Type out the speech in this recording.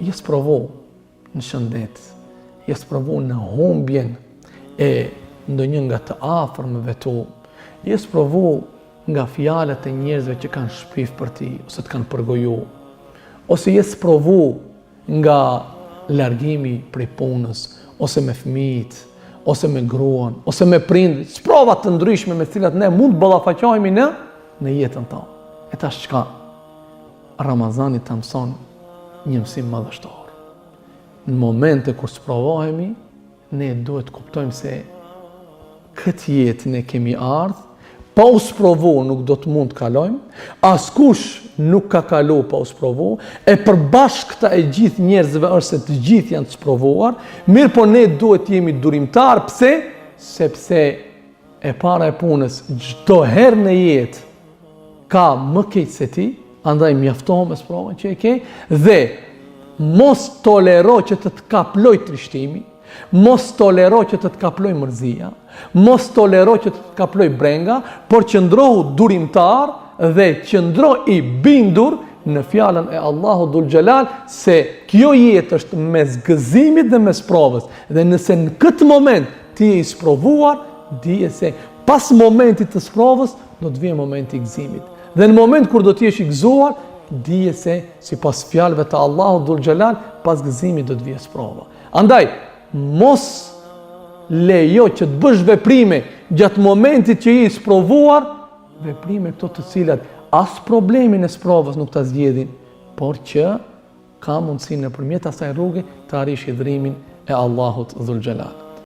je sprovu në shëndet, je sprovu në humbjen e ndonjë nga të afërmëve tu, je sprovu nga fjalët e njerëzve që kanë shpif për ti, ose të kanë përgoju, ose je sprovu nga largimi prej punës, ose me fëmijët, ose me gruan, ose me prindrit, sprova të ndryshme me cilat ne mund të ballafaqohemi në jetën tonë. E tash çka? Ramazani të mëson një mësim madhështor. Në momente kur sprovohemi, ne duhet të kuptojmë se këtë jetë ne kemi ardhur, pa u sprovu nuk do të mund të kalojmë, askush nuk ka kalu pa u sprovu, e përbashkëta e gjithë njerëzve është se të gjithë janë të sprovuar, mirë po ne duhet të jemi durimtar, pse? Sepse e para e punës, çdo herë në jetë ka më keq se ti, andaj mjaftohu me sprovën që e ke, dhe mos tolero që të kaploj trishtimi, mos tolero që të kaploj mërzia, mos tolero që të kaploj brenga, por qëndrohu durimtar dhe qëndro i bindur në fjalën e Allahu Dhul Xhelal se kjo jetë është mes gëzimit dhe mes provës. Dhe nëse në këtë moment ti je i sprovuar, dije se pas momentit të sprovës do të vijë momenti i gëzimit. Dhe në moment kur do të jesh i gëzuar, dije se sipas fjalëve të Allahu Dhul Xhelal, pas gëzimit do të vijë sprova. Andaj, mos lejo që të bësh veprime gjatë momentit që je i sprovuar, veprime këto të cilat as problemin e sprovës nuk ta zgjedhin, por që ka mundësi nëpërmjet asaj rruge të arrish hidhrimin e Allahut Dhul Xhelal.